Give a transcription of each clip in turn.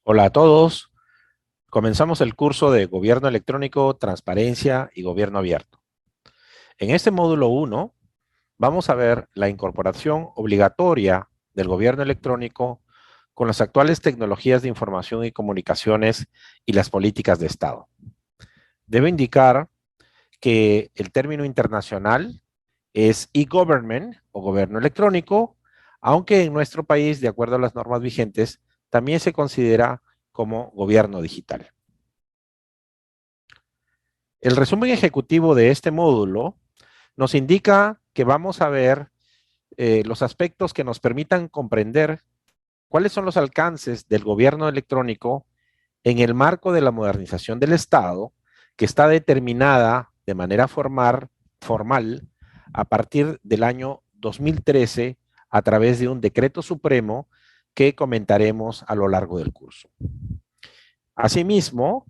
Hola a todos. Comenzamos el curso de Gobierno Electrónico, Transparencia y Gobierno Abierto. En este módulo 1 vamos a ver la incorporación obligatoria del gobierno electrónico con las actuales tecnologías de información y comunicaciones y las políticas de Estado. Debo indicar que el término internacional es e-government o gobierno electrónico, aunque en nuestro país, de acuerdo a las normas vigentes, también se considera como gobierno digital. El resumen ejecutivo de este módulo nos indica que vamos a ver los aspectos que nos permitan comprender cuáles son los alcances del gobierno electrónico en el marco de la modernización del Estado, que está determinada de manera formal a partir del año 2013 a través de un decreto supremo que comentaremos a lo largo del curso. Asimismo,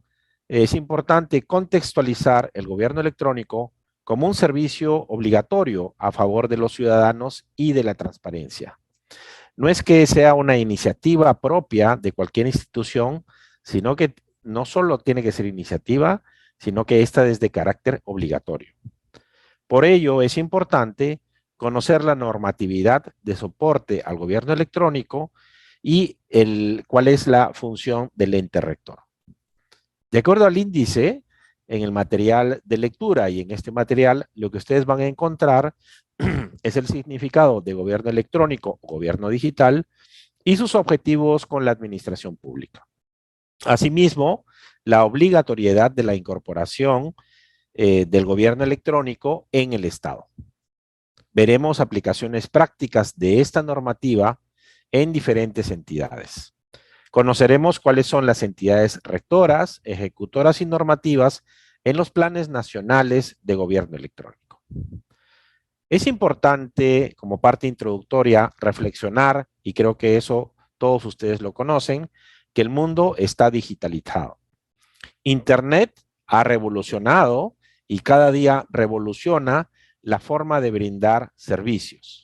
es importante contextualizar el gobierno electrónico como un servicio obligatorio a favor de los ciudadanos y de la transparencia. No es que sea una iniciativa propia de cualquier institución, sino que no solo tiene que ser iniciativa, sino que esta es de carácter obligatorio. Por ello, es importante conocer la normatividad de soporte al gobierno electrónico y cuál es la función del ente rector. De acuerdo al índice, en el material de lectura y en este material, lo que ustedes van a encontrar es el significado de gobierno electrónico o gobierno digital y sus objetivos con la administración pública. Asimismo, la obligatoriedad de la incorporación del gobierno electrónico en el Estado. Veremos aplicaciones prácticas de esta normativa en diferentes entidades. Conoceremos cuáles son las entidades rectoras, ejecutoras y normativas en los planes nacionales de gobierno electrónico. Es importante, como parte introductoria, reflexionar, y creo que eso todos ustedes lo conocen, que el mundo está digitalizado. Internet ha revolucionado y cada día revoluciona la forma de brindar servicios.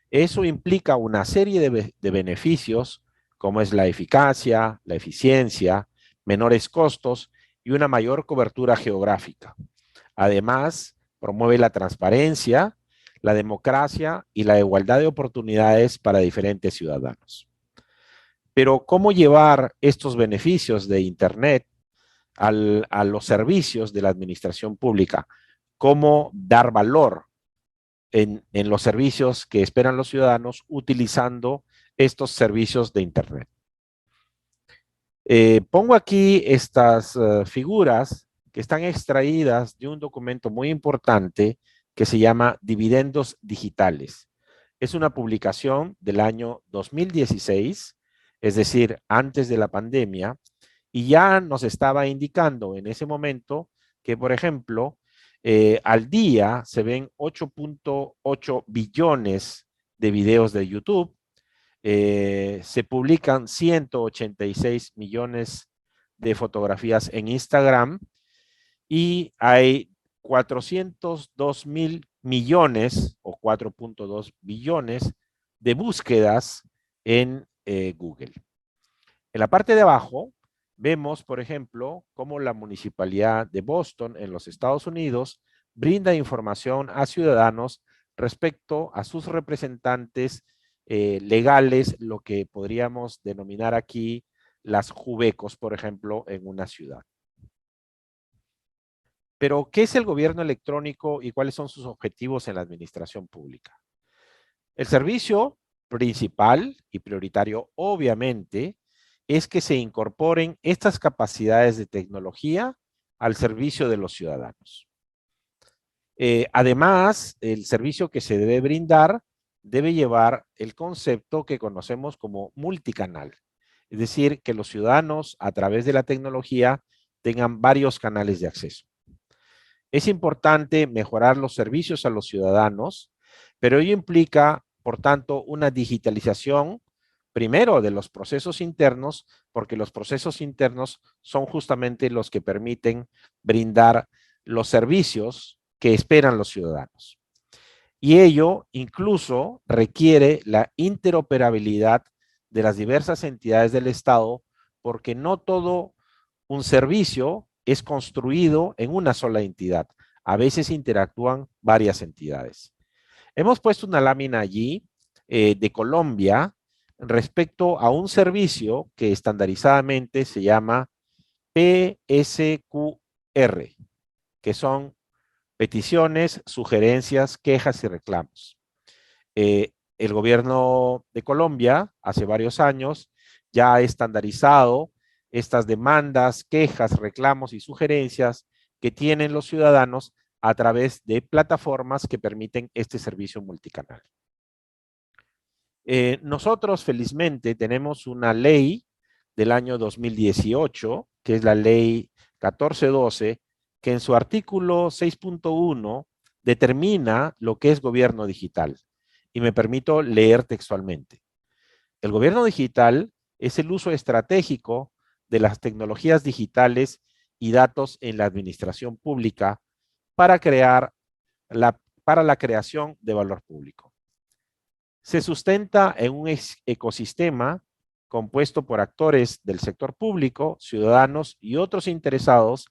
Eso implica una serie de beneficios como es la eficacia, la eficiencia, menores costos y una mayor cobertura geográfica. Además, promueve la transparencia, la democracia y la igualdad de oportunidades para diferentes ciudadanos. Pero, ¿cómo llevar estos beneficios de Internet a los servicios de la administración pública? ¿Cómo dar valor en los servicios que esperan los ciudadanos utilizando estos servicios de Internet? Pongo aquí estas figuras que están extraídas de un documento muy importante que se llama Dividendos Digitales. Es una publicación del año 2016, es decir, antes de la pandemia, y ya nos estaba indicando en ese momento que, por ejemplo, al día se ven 8.8 billones de videos de YouTube, se publican 186 millones de fotografías en Instagram y hay 402 mil millones o 4.2 billones de búsquedas en Google. En la parte de abajo vemos, por ejemplo, cómo la Municipalidad de Boston en los Estados Unidos brinda información a ciudadanos respecto a sus representantes legales, lo que podríamos denominar aquí las jubecos, por ejemplo, en una ciudad. Pero, ¿qué es el gobierno electrónico y cuáles son sus objetivos en la administración pública? El servicio principal y prioritario, obviamente, es que se incorporen estas capacidades de tecnología al servicio de los ciudadanos. Además, el servicio que se debe brindar debe llevar el concepto que conocemos como multicanal. Es decir, que los ciudadanos a través de la tecnología tengan varios canales de acceso. Es importante mejorar los servicios a los ciudadanos, pero ello implica, por tanto, una digitalización primero de los procesos internos, porque los procesos internos son justamente los que permiten brindar los servicios que esperan los ciudadanos. Y ello incluso requiere la interoperabilidad de las diversas entidades del Estado, porque no todo un servicio es construido en una sola entidad. A veces interactúan varias entidades. Hemos puesto una lámina allí de Colombia respecto a un servicio que estandarizadamente se llama PSQR, que son peticiones, sugerencias, quejas y reclamos. El gobierno de Colombia hace varios años ya ha estandarizado estas demandas, quejas, reclamos y sugerencias que tienen los ciudadanos a través de plataformas que permiten este servicio multicanal. Nosotros felizmente tenemos una ley del año 2018, que es la ley 1412, que en su artículo 6.1 determina lo que es gobierno digital. Y me permito leer textualmente. El gobierno digital es el uso estratégico de las tecnologías digitales y datos en la administración pública para la creación de valor público. Se sustenta en un ecosistema compuesto por actores del sector público, ciudadanos y otros interesados,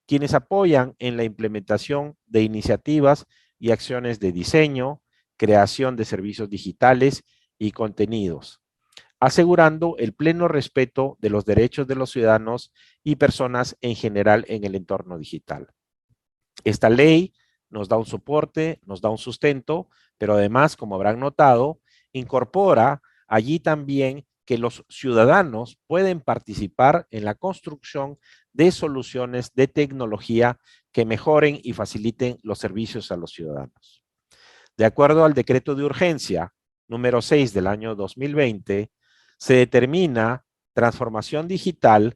quienes apoyan en la implementación de iniciativas y acciones de diseño, creación de servicios digitales y contenidos, asegurando el pleno respeto de los derechos de los ciudadanos y personas en general en el entorno digital. Esta ley nos da un soporte, nos da un sustento, pero además, como habrán notado, incorpora allí también que los ciudadanos pueden participar en la construcción de soluciones de tecnología que mejoren y faciliten los servicios a los ciudadanos. De acuerdo al decreto de urgencia número 6 del año 2020, se determina transformación digital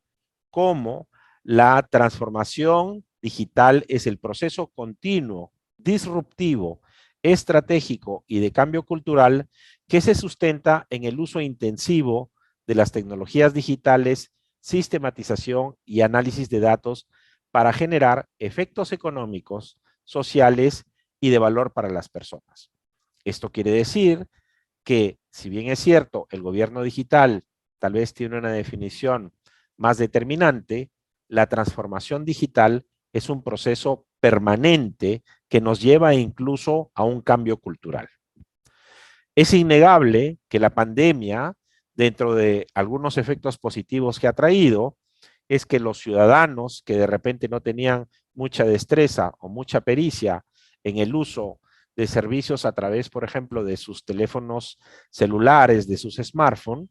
como la transformación digital es el proceso continuo, disruptivo, estratégico y de cambio cultural que se sustenta en el uso intensivo de las tecnologías digitales, sistematización y análisis de datos para generar efectos económicos, sociales y de valor para las personas. Esto quiere decir que, si bien es cierto, el gobierno digital tal vez tiene una definición más determinante, la transformación digital es un proceso permanente que nos lleva incluso a un cambio cultural. Es innegable que la pandemia, dentro de algunos efectos positivos que ha traído, es que los ciudadanos que de repente no tenían mucha destreza o mucha pericia en el uso de servicios a través, por ejemplo, de sus teléfonos celulares, de sus smartphones,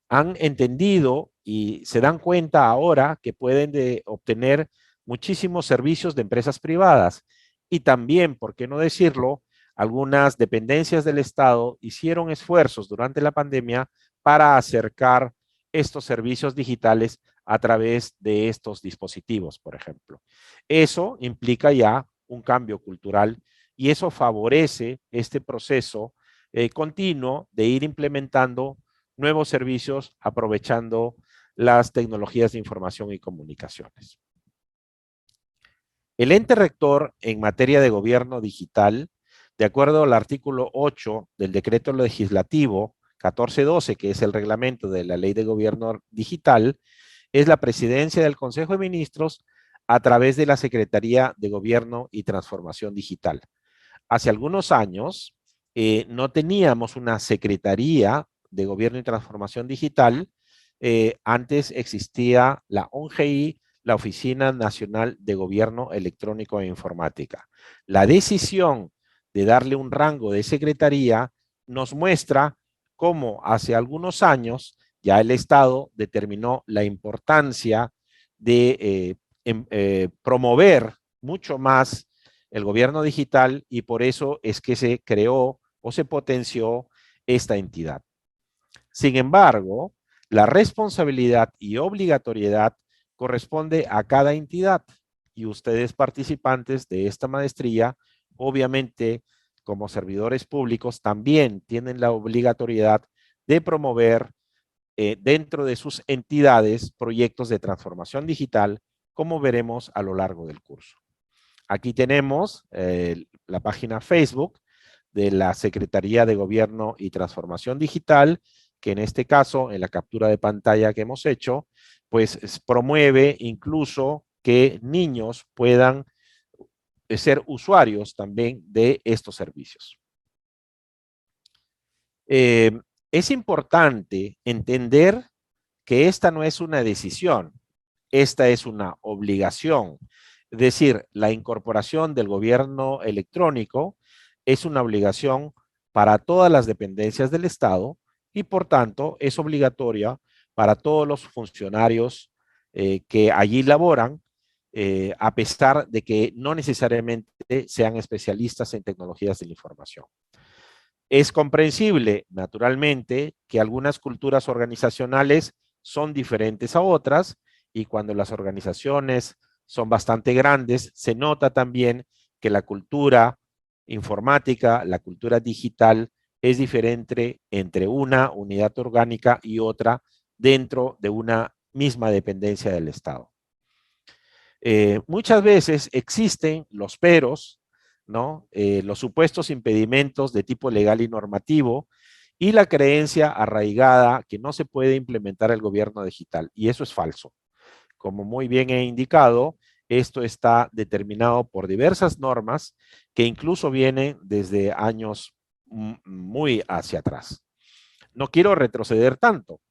han entendido y se dan cuenta ahora que pueden obtener muchísimos servicios de empresas privadas. Y también, por qué no decirlo, algunas dependencias del Estado hicieron esfuerzos durante la pandemia para acercar estos servicios digitales a través de estos dispositivos, por ejemplo. Eso implica ya un cambio cultural y eso favorece este proceso continuo de ir implementando nuevos servicios aprovechando las tecnologías de información y comunicaciones. El ente rector en materia de gobierno digital, de acuerdo al artículo 8 del decreto legislativo 1412, que es el reglamento de la ley de gobierno digital, es la presidencia del Consejo de Ministros a través de la Secretaría de Gobierno y Transformación Digital. Hace algunos años no teníamos una Secretaría de Gobierno y Transformación Digital. Antes existía la ONGI, la Oficina Nacional de Gobierno Electrónico e Informática. La decisión de darle un rango de secretaría nos muestra cómo hace algunos años ya el Estado determinó la importancia de promover mucho más el gobierno digital y por eso es que se creó o se potenció esta entidad. Sin embargo, la responsabilidad y obligatoriedad corresponde a cada entidad y ustedes participantes de esta maestría, obviamente como servidores públicos, también tienen la obligatoriedad de promover dentro de sus entidades proyectos de transformación digital, como veremos a lo largo del curso. Aquí tenemos la página Facebook de la Secretaría de Gobierno y Transformación Digital, que en este caso, en la captura de pantalla que hemos hecho, pues promueve incluso que niños puedan ser usuarios también de estos servicios. Es importante entender que esta no es una decisión, esta es una obligación. Es decir, la incorporación del gobierno electrónico es una obligación para todas las dependencias del Estado y por tanto es obligatoria para todos los funcionarios que allí laboran, a pesar de que no necesariamente sean especialistas en tecnologías de la información. Es comprensible, naturalmente, que algunas culturas organizacionales son diferentes a otras y cuando las organizaciones son bastante grandes, se nota también que la cultura informática, la cultura digital es diferente entre una unidad orgánica y otra dentro de una misma dependencia del Estado. Muchas veces existen los peros, ¿no? Los supuestos impedimentos de tipo legal y normativo y la creencia arraigada que no se puede implementar el gobierno digital. Y eso es falso. Como muy bien he indicado, esto está determinado por diversas normas que incluso vienen desde años muy hacia atrás. No quiero retroceder tanto,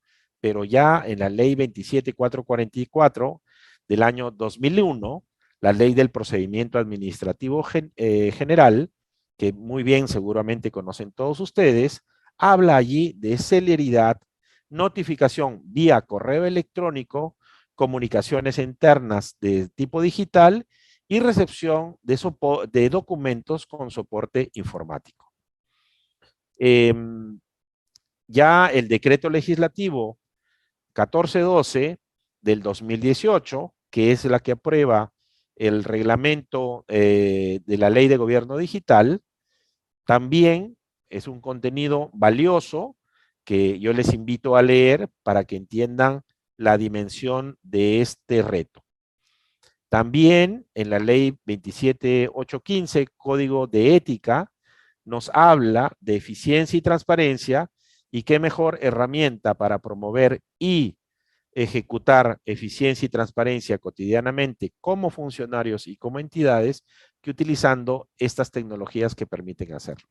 pero ya en la ley 27444 del año 2001, la ley del procedimiento administrativo general, que muy bien seguramente conocen todos ustedes, habla allí de celeridad, notificación vía correo electrónico, comunicaciones internas de tipo digital y recepción de documentos con soporte informático. Ya el decreto legislativo 1412 del 2018, que es la que aprueba el reglamento de la ley de gobierno digital, también es un contenido valioso que yo les invito a leer para que entiendan la dimensión de este reto. También en la ley 27815, Código de Ética, nos habla de eficiencia y transparencia y qué mejor herramienta para promover y ejecutar eficiencia y transparencia cotidianamente como funcionarios y como entidades que utilizando estas tecnologías que permiten hacerlo.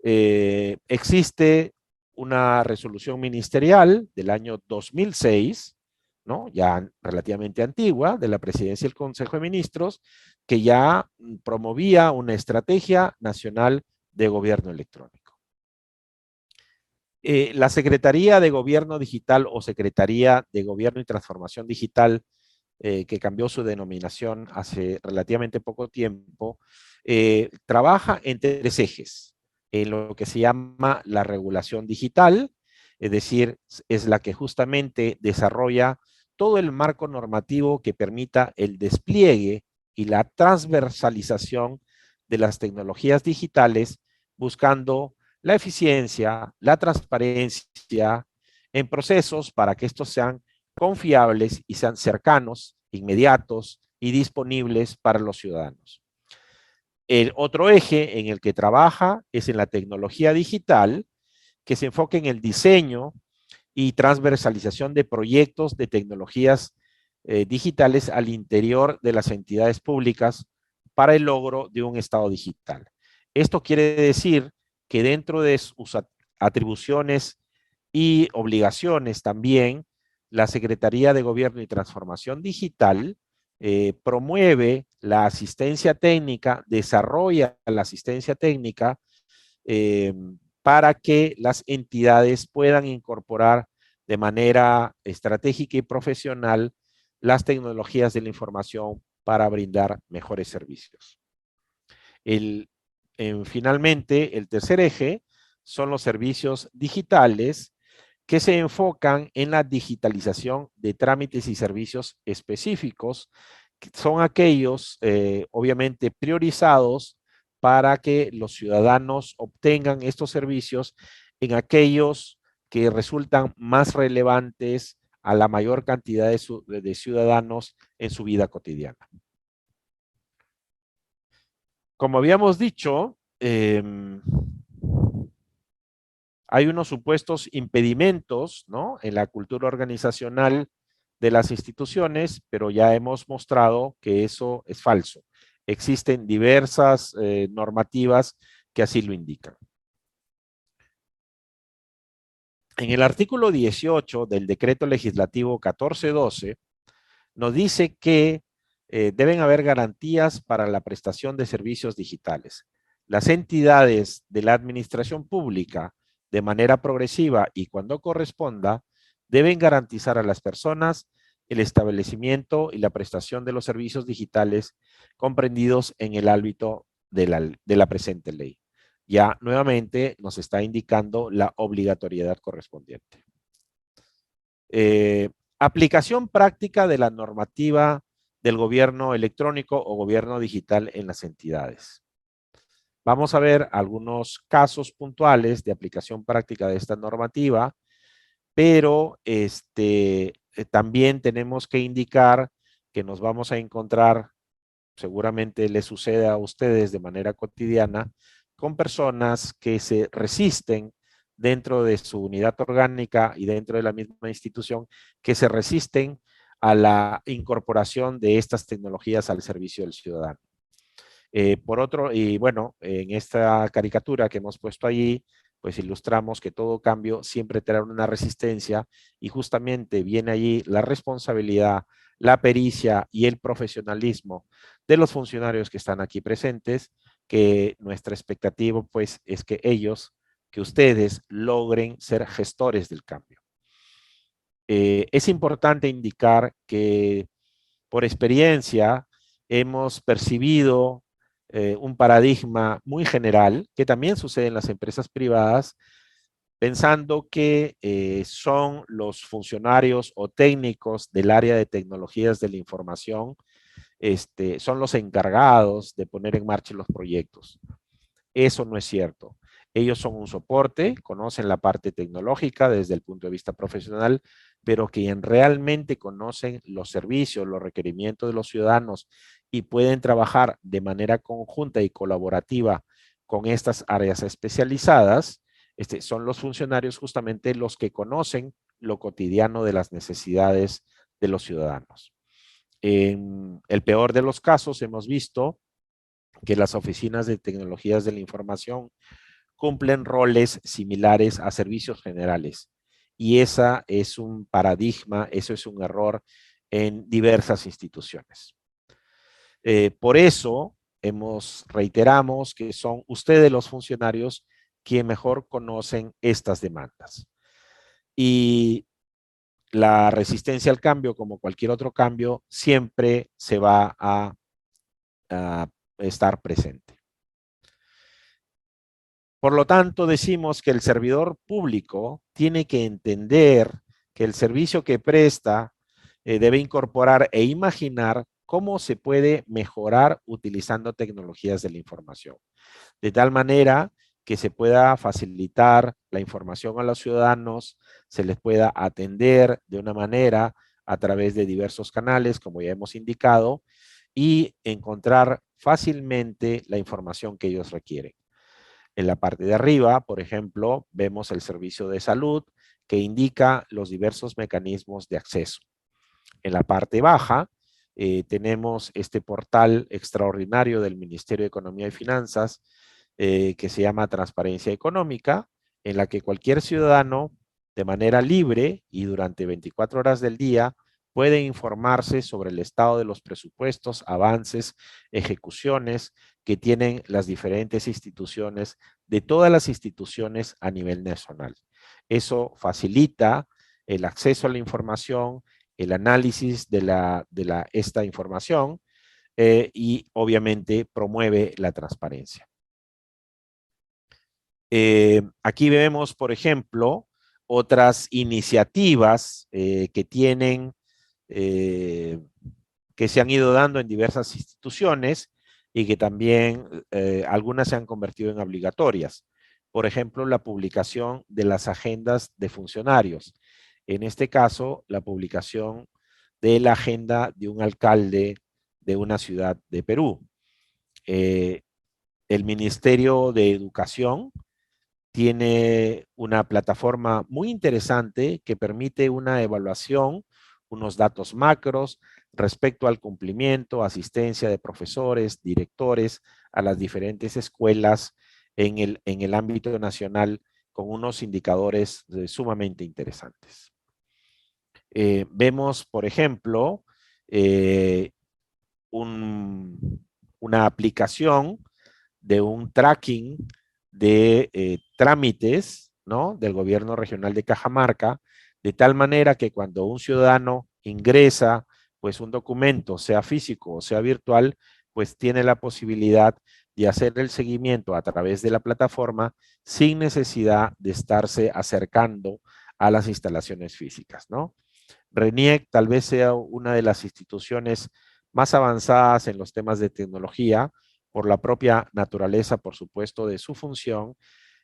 Existe una resolución ministerial del año 2006, ¿no? Ya relativamente antigua, de la Presidencia del Consejo de Ministros, que ya promovía una estrategia nacional de gobierno electrónico. La Secretaría de Gobierno Digital o Secretaría de Gobierno y Transformación Digital, que cambió su denominación hace relativamente poco tiempo, trabaja en tres ejes, en lo que se llama la regulación digital, es decir, es la que justamente desarrolla todo el marco normativo que permita el despliegue y la transversalización de las tecnologías digitales, buscando la eficiencia, la transparencia en procesos para que estos sean confiables y sean cercanos, inmediatos y disponibles para los ciudadanos. El otro eje en el que trabaja es en la tecnología digital, que se enfoca en el diseño y transversalización de proyectos de tecnologías digitales al interior de las entidades públicas para el logro de un Estado digital. Esto quiere decir que dentro de sus atribuciones y obligaciones también, la Secretaría de Gobierno y Transformación Digital promueve la asistencia técnica, desarrolla la asistencia técnica para que las entidades puedan incorporar de manera estratégica y profesional las tecnologías de la información para brindar mejores servicios. Finalmente, el tercer eje son los servicios digitales que se enfocan en la digitalización de trámites y servicios específicos, que son aquellos, obviamente, priorizados para que los ciudadanos obtengan estos servicios en aquellos que resultan más relevantes a la mayor cantidad de ciudadanos en su vida cotidiana. Como habíamos dicho, hay unos supuestos impedimentos, ¿no? En la cultura organizacional de las instituciones, pero ya hemos mostrado que eso es falso. Existen diversas normativas que así lo indican. En el artículo 18 del decreto legislativo 1412 nos dice que deben haber garantías para la prestación de servicios digitales. Las entidades de la administración pública, de manera progresiva y cuando corresponda, deben garantizar a las personas el establecimiento y la prestación de los servicios digitales comprendidos en el ámbito de la presente ley. Ya nuevamente nos está indicando la obligatoriedad correspondiente. Aplicación práctica de la normativa del gobierno electrónico o gobierno digital en las entidades. Vamos a ver algunos casos puntuales de aplicación práctica de esta normativa, pero también tenemos que indicar que nos vamos a encontrar, seguramente les sucede a ustedes de manera cotidiana, con personas que se resisten dentro de su unidad orgánica y dentro de la misma institución, que se resisten a la incorporación de estas tecnologías al servicio del ciudadano. Por otro, y bueno, en esta caricatura que hemos puesto allí, pues ilustramos que todo cambio siempre trae una resistencia y justamente viene allí la responsabilidad, la pericia y el profesionalismo de los funcionarios que están aquí presentes, que nuestra expectativa pues es que ellos, que ustedes logren ser gestores del cambio. Es importante indicar que por experiencia hemos percibido un paradigma muy general que también sucede en las empresas privadas, pensando que son los funcionarios o técnicos del área de tecnologías de la información, son los encargados de poner en marcha los proyectos. Eso no es cierto. Ellos son un soporte, conocen la parte tecnológica desde el punto de vista profesional, pero quien realmente conocen los servicios, los requerimientos de los ciudadanos y pueden trabajar de manera conjunta y colaborativa con estas áreas especializadas, son los funcionarios justamente los que conocen lo cotidiano de las necesidades de los ciudadanos. En el peor de los casos hemos visto que las oficinas de tecnologías de la información cumplen roles similares a servicios generales. Y esa es un paradigma, eso es un error en diversas instituciones. Por eso reiteramos que son ustedes los funcionarios quienes mejor conocen estas demandas. Y la resistencia al cambio, como cualquier otro cambio, siempre se va a estar presente. Por lo tanto, decimos que el servidor público tiene que entender que el servicio que presta debe incorporar e imaginar cómo se puede mejorar utilizando tecnologías de la información. De tal manera que se pueda facilitar la información a los ciudadanos, se les pueda atender de una manera a través de diversos canales, como ya hemos indicado, y encontrar fácilmente la información que ellos requieren. En la parte de arriba, por ejemplo, vemos el servicio de salud que indica los diversos mecanismos de acceso. En la parte baja, tenemos este portal extraordinario del Ministerio de Economía y Finanzas que se llama Transparencia Económica, en la que cualquier ciudadano de manera libre y durante 24 horas del día puede informarse sobre el estado de los presupuestos, avances, ejecuciones que tienen las diferentes instituciones, de todas las instituciones a nivel nacional. Eso facilita el acceso a la información, el análisis de esta información y obviamente promueve la transparencia. Aquí vemos, por ejemplo, otras iniciativas que tienen, que se han ido dando en diversas instituciones y que también algunas se han convertido en obligatorias. Por ejemplo, la publicación de las agendas de funcionarios. En este caso, la publicación de la agenda de un alcalde de una ciudad de Perú. El Ministerio de Educación tiene una plataforma muy interesante que permite una evaluación, unos datos macros respecto al cumplimiento, asistencia de profesores, directores a las diferentes escuelas en el ámbito nacional con unos indicadores sumamente interesantes. Vemos, por ejemplo, eh, una aplicación de un tracking de trámites, ¿no?, del gobierno regional de Cajamarca, de tal manera que cuando un ciudadano ingresa, pues un documento, sea físico o sea virtual, pues tiene la posibilidad de hacer el seguimiento a través de la plataforma sin necesidad de estarse acercando a las instalaciones físicas, ¿no? RENIEC tal vez sea una de las instituciones más avanzadas en los temas de tecnología, por la propia naturaleza, por supuesto, de su función,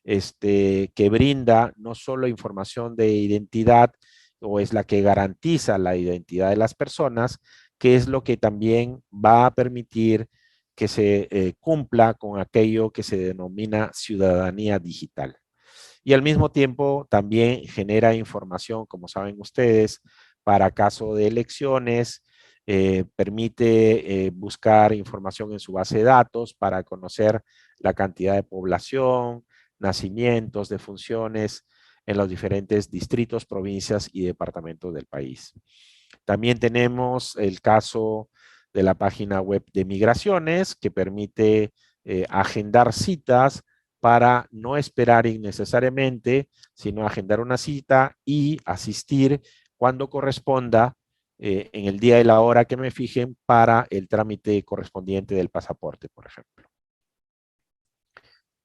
que brinda no solo información de identidad, o es la que garantiza la identidad de las personas, que es lo que también va a permitir que se cumpla con aquello que se denomina ciudadanía digital. Y al mismo tiempo también genera información, como saben ustedes, para caso de elecciones, permite buscar información en su base de datos para conocer la cantidad de población, nacimientos, defunciones en los diferentes distritos, provincias y departamentos del país. También tenemos el caso de la página web de migraciones que permite agendar citas para no esperar innecesariamente, sino agendar una cita y asistir cuando corresponda en el día y la hora que me fijen para el trámite correspondiente del pasaporte, por ejemplo.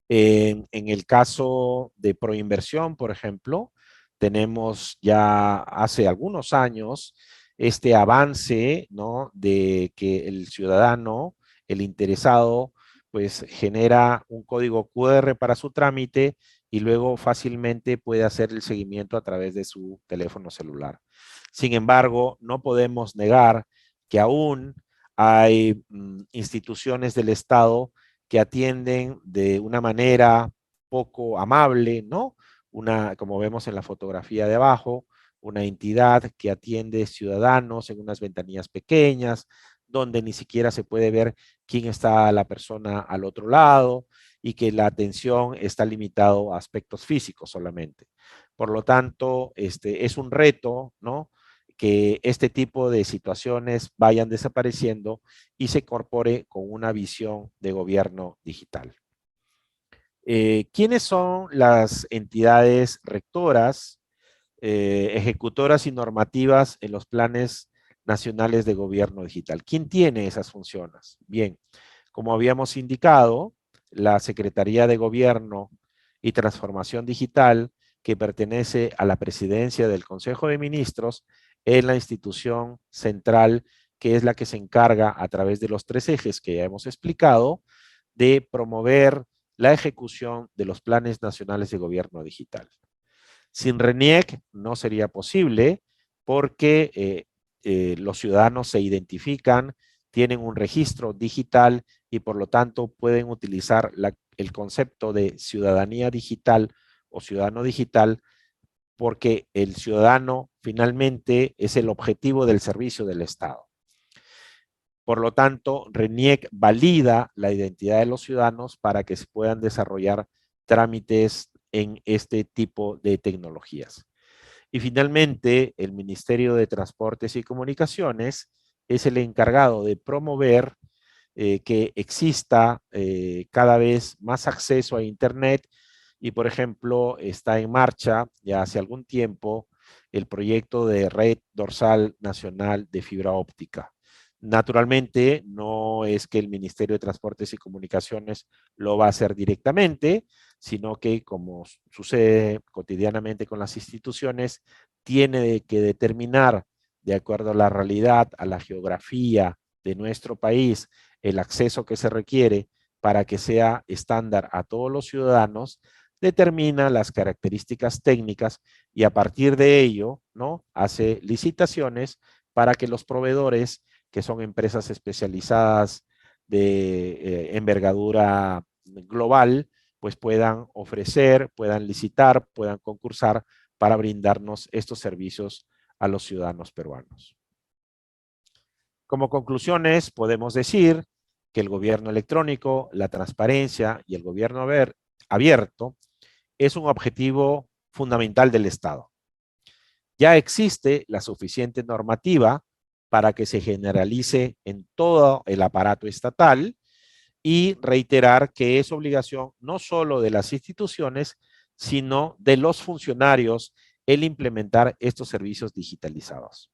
En el caso de Proinversión, por ejemplo, tenemos ya hace algunos años este avance, ¿no?, de que el ciudadano, el interesado, pues genera un código QR para su trámite y luego fácilmente puede hacer el seguimiento a través de su teléfono celular. Sin embargo, no podemos negar que aún hay instituciones del Estado que atienden de una manera poco amable, ¿no? Como vemos en la fotografía de abajo, una entidad que atiende ciudadanos en unas ventanillas pequeñas, donde ni siquiera se puede ver quién está la persona al otro lado y que la atención está limitado a aspectos físicos solamente. Por lo tanto, es un reto, ¿no?, que este tipo de situaciones vayan desapareciendo y se incorpore con una visión de gobierno digital. ¿Quiénes son las entidades rectoras, ejecutoras y normativas en los planes nacionales de gobierno digital? ¿Quién tiene esas funciones? Bien, como habíamos indicado, la Secretaría de Gobierno y Transformación Digital, que pertenece a la presidencia del Consejo de Ministros, es la institución central que es la que se encarga a través de los 3 ejes que ya hemos explicado de promover la ejecución de los planes nacionales de gobierno digital. Sin RENIEC no sería posible porque los ciudadanos se identifican, tienen un registro digital y por lo tanto pueden utilizar el concepto de ciudadanía digital o ciudadano digital porque el ciudadano finalmente es el objetivo del servicio del Estado. Por lo tanto, RENIEC valida la identidad de los ciudadanos para que se puedan desarrollar trámites en este tipo de tecnologías. Y finalmente, el Ministerio de Transportes y Comunicaciones es el encargado de promover que exista cada vez más acceso a Internet y, por ejemplo, está en marcha ya hace algún tiempo el proyecto de Red Dorsal Nacional de Fibra Óptica. Naturalmente, no es que el Ministerio de Transportes y Comunicaciones lo va a hacer directamente, sino que, como sucede cotidianamente con las instituciones, tiene que determinar, de acuerdo a la realidad, a la geografía de nuestro país, el acceso que se requiere para que sea estándar a todos los ciudadanos, determina las características técnicas y a partir de ello, ¿no?, hace licitaciones para que los proveedores, que son empresas especializadas de envergadura global, pues puedan ofrecer, puedan licitar, puedan concursar para brindarnos estos servicios a los ciudadanos peruanos. Como conclusiones, podemos decir que el gobierno electrónico, la transparencia y el gobierno abierto es un objetivo fundamental del Estado. Ya existe la suficiente normativa para que se generalice en todo el aparato estatal y reiterar que es obligación no solo de las instituciones, sino de los funcionarios el implementar estos servicios digitalizados.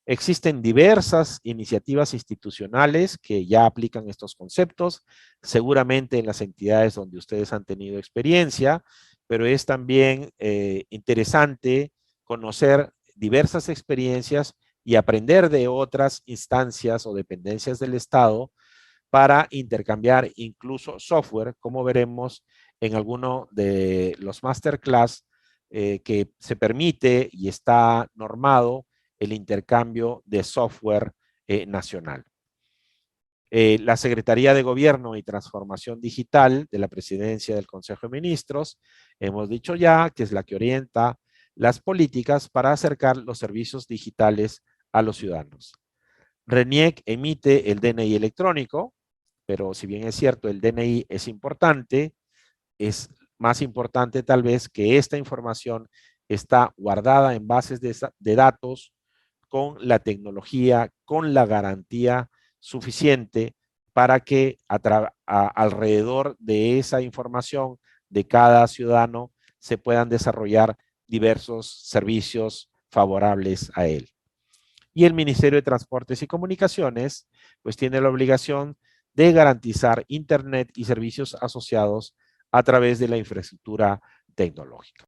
Existen diversas iniciativas institucionales que ya aplican estos conceptos, seguramente en las entidades donde ustedes han tenido experiencia, pero es también interesante conocer diversas experiencias y aprender de otras instancias o dependencias del Estado para intercambiar incluso software, como veremos en alguno de los masterclass que se permite y está normado el intercambio de software nacional. La Secretaría de Gobierno y Transformación Digital de la Presidencia del Consejo de Ministros, hemos dicho ya que es la que orienta las políticas para acercar los servicios digitales a los ciudadanos. RENIEC emite el DNI electrónico, pero si bien es cierto, el DNI es importante, es más importante tal vez que esta información está guardada en bases de datos con la tecnología, con la garantía suficiente para que alrededor de esa información de cada ciudadano se puedan desarrollar diversos servicios favorables a él. Y el Ministerio de Transportes y Comunicaciones, pues tiene la obligación de garantizar Internet y servicios asociados a través de la infraestructura tecnológica.